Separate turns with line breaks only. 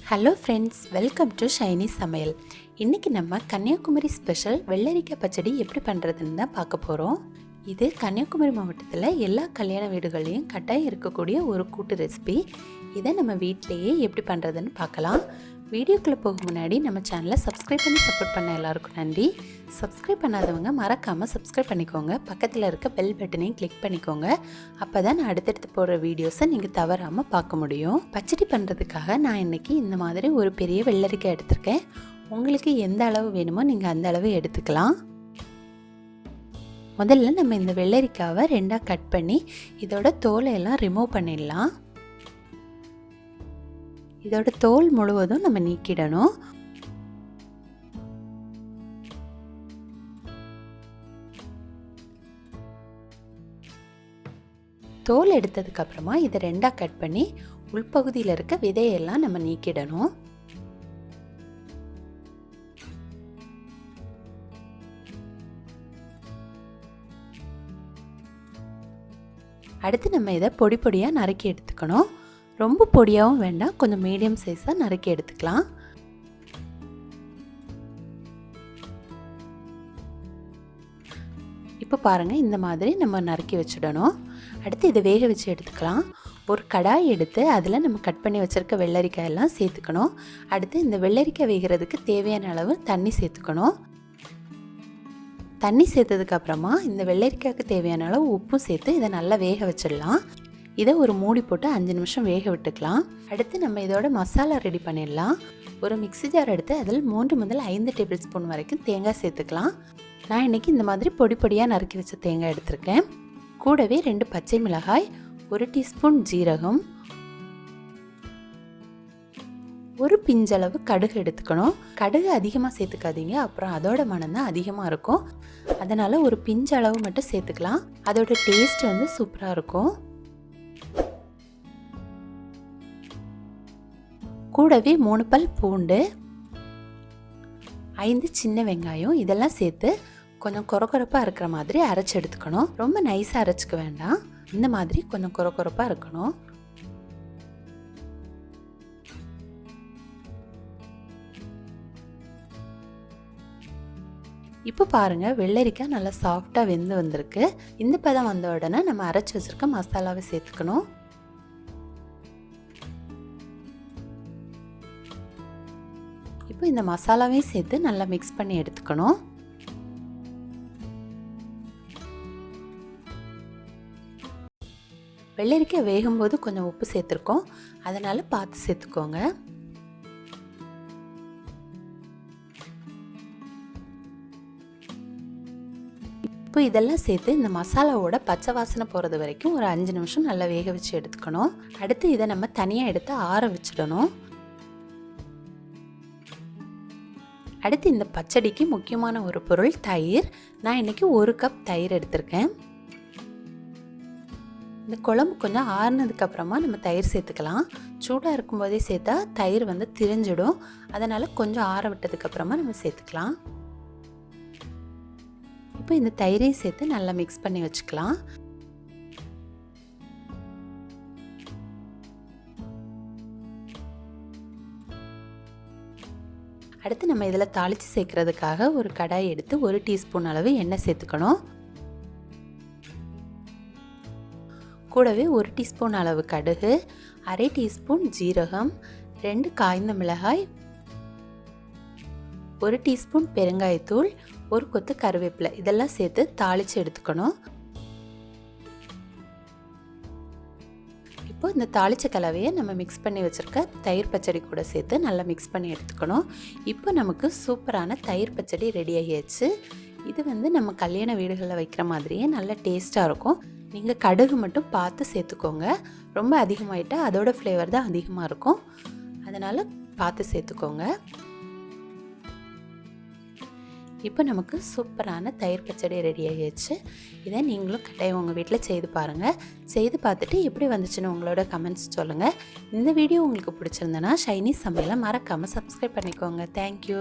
Hello friends, welcome to Shiny சமையல். இன்றைக்கி நம்ம கன்னியாகுமரி ஸ்பெஷல் வெள்ளரிக்காய் பச்சடி எப்படி பண்ணுறதுன்னு தான் பார்க்க போகிறோம். இது கன்னியாகுமரி மாவட்டத்தில் எல்லா கல்யாண வீடுகள்லையும் கட்டாயம் இருக்கக்கூடிய ஒரு கூட்டு ரெசிபி. இதை நம்ம வீட்டிலையே எப்படி பண்ணுறதுன்னு பார்க்கலாம். வீடியோக்குள்ளே போக முன்னாடி நம்ம சேனலை சப்ஸ்கிரைப் பண்ணி சப்போர்ட் பண்ண எல்லாருக்கும் நன்றி. சப்ஸ்கிரைப் பண்ணாதவங்க மறக்காமல் சப்ஸ்கிரைப் பண்ணிக்கோங்க. பக்கத்தில் இருக்க பெல் பட்டனையும் கிளிக் பண்ணிக்கோங்க. அப்போ தான் நான் அடுத்தடுத்து போடுற வீடியோஸை நீங்கள் தவறாமல் பார்க்க முடியும். பச்சடி பண்ணுறதுக்காக நான் இன்றைக்கி இந்த மாதிரி ஒரு பெரிய வெள்ளரிக்காய் எடுத்திருக்கேன். உங்களுக்கு எந்த அளவு வேணுமோ நீங்கள் அந்த அளவு எடுத்துக்கலாம். முதல்ல நம்ம இந்த வெள்ளரிக்காவை ரெண்டாக கட் பண்ணி இதோட தோலை எல்லாம் ரிமூவ் பண்ணிடலாம். இதோட தோல் முழுவதும் நம்ம நீக்கிடணும். தோல் எடுத்ததுக்கு அப்புறமா இதை ரெண்டா கட் பண்ணி உள்பகுதியில் இருக்க விதையெல்லாம் நம்ம நீக்கிடணும். அடுத்து நம்ம இதை பொடி பொடியாக நறுக்கி எடுத்துக்கணும். ரொம்ப பொடியாகவும் வேண்டாம், கொஞ்சம் மீடியம் சைஸாக நறுக்கி எடுத்துக்கலாம். இப்போ பாருங்கள், இந்த மாதிரி நம்ம நறுக்கி வச்சிடணும். அடுத்து இதை வேக வச்சு எடுத்துக்கலாம். ஒரு கடாய் எடுத்து அதில் நம்ம கட் பண்ணி வச்சுருக்க வெள்ளரிக்காய் எல்லாம் சேர்த்துக்கணும். அடுத்து இந்த வெள்ளரிக்காய் வேகிறதுக்கு தேவையான அளவு தண்ணி சேர்த்துக்கணும். தண்ணி சேர்த்ததுக்கப்புறமா இந்த வெள்ளரிக்காய்க்கு தேவையான அளவு உப்பும் சேர்த்து இதை நல்லா வேக வச்சிடலாம். இதை ஒரு மூடி போட்டு 5 நிமிஷம் வேக விட்டுக்கலாம். அடுத்து நம்ம இதோட மசாலா ரெடி பண்ணிடலாம். ஒரு மிக்ஸி ஜார் எடுத்து அதில் 3 முதல் 5 டேபிள் ஸ்பூன் வரைக்கும் தேங்காய் சேர்த்துக்கலாம். நான் இன்றைக்கி இந்த மாதிரி பொடி பொடியாக நறுக்கி வச்ச தேங்காய் எடுத்திருக்கேன். கூடவே 2 பச்சை மிளகாய், 1 டீஸ்பூன் ஜீரகம், ஒரு பிஞ்சளவு கடுகு எடுத்துக்கணும். கடுகு அதிகமாக சேர்த்துக்காதீங்க, அப்புறம் அதோட மனம் தான் அதிகமாக இருக்கும். அதனால் ஒரு பிஞ்சளவு மட்டும் சேர்த்துக்கலாம். அதோட டேஸ்ட் வந்து சூப்பராக இருக்கும். கூடவே 3 பல் பூண்டு, 5 சின்ன வெங்காயம் இதெல்லாம் சேர்த்து கொஞ்சம் கொரகொரப்பாக இருக்கிற மாதிரி அரைச்சி எடுத்துக்கணும். ரொம்ப நைஸாக அரைச்சிக்க வேண்டாம், இந்த மாதிரி கொஞ்சம் கொரகொரப்பாக இருக்கணும். இப்போ பாருங்கள், வெள்ளரிக்காய் நல்லா சாஃப்டாக வெந்து வந்திருக்கு. இந்த பதம் வந்த உடனே நம்ம அரைச்சி வச்சுருக்க மசாலாவை சேர்த்துக்கணும். இப்போ இந்த மசாலாவையும் சேர்த்து நல்லா மிக்ஸ் பண்ணி எடுத்துக்கணும். வெள்ளரிக்காய் வேகும்போது கொஞ்சம் உப்பு சேர்த்துருக்கோம், அதனால் பார்த்து சேர்த்துக்கோங்க. இப்போ இதெல்லாம் சேர்த்து இந்த மசாலாவோட பச்சை வாசனை போகிறது வரைக்கும் ஒரு 5 நிமிஷம் நல்லா வேக வச்சு எடுத்துக்கணும். அடுத்து இதை நம்ம தனியாக எடுத்து ஆற வச்சிடணும். அடுத்து இந்த பச்சடிக்கு முக்கியமான ஒரு பொருள் தயிர். நான் இன்றைக்கி 1 கப் தயிர் எடுத்திருக்கேன். இந்த குழம்பு கொஞ்சம் ஆறுனதுக்கப்புறமா நம்ம தயிர் சேர்த்துக்கலாம். சூடாக இருக்கும்போதே சேர்த்தா தயிர் வந்து திரிஞ்சிடும். அதனால் கொஞ்சம் ஆற விட்டதுக்கப்புறமா நம்ம சேர்த்துக்கலாம். இப்போ இந்த தயிரையும் சேர்த்து நல்லா மிக்ஸ் பண்ணி வச்சுக்கலாம். அடுத்து நம்ம இதில் தாளித்து சேர்க்கறதுக்காக ஒரு கடாய் எடுத்து 1 டீஸ்பூன் அளவு எண்ணெய் சேர்த்துக்கணும். கூடவே 1 டீஸ்பூன் அளவு கடுகு, 1/2 டீஸ்பூன் ஜீரகம், 2 காய்ந்த மிளகாய், 1 டீஸ்பூன் பெருங்காயத்தூள், 1 கொத்து கருவேப்பிலை இதெல்லாம் சேர்த்து தாளித்து எடுத்துக்கணும். இப்போ இந்த தாளிச்ச கலவையை நம்ம மிக்ஸ் பண்ணி வச்சுருக்க தயிர் பச்சடி கூட சேர்த்து நல்லா மிக்ஸ் பண்ணி எடுத்துக்கணும். இப்போ நமக்கு சூப்பரான தயிர் பச்சடி ரெடி ஆகியாச்சு. இது வந்து நம்ம கல்யாண வீடுகளில் வைக்கிற மாதிரியே நல்ல டேஸ்ட்டாக இருக்கும். நீங்கள் கடுகு மட்டும் பார்த்து சேர்த்துக்கோங்க. ரொம்ப அதிகமாகிட்டா அதோட ஃப்ளேவர் தான் அதிகமாக இருக்கும், அதனால் பார்த்து சேர்த்துக்கோங்க. இப்போ நமக்கு சூப்பரான தயிர் பச்சடி ரெடி ஆகிடுச்சு. இதை நீங்களும் கட்டாயம் உங்கள் வீட்டில் செய்து பாருங்கள். செய்து பார்த்துட்டு எப்படி வந்துச்சுன்னு உங்களோட கமெண்ட்ஸ் சொல்லுங்கள். இந்த வீடியோ உங்களுக்கு பிடிச்சிருந்தனா ஷைனி சமையலை மறக்காமல் சப்ஸ்கிரைப் பண்ணிக்கோங்க. தேங்க்யூ.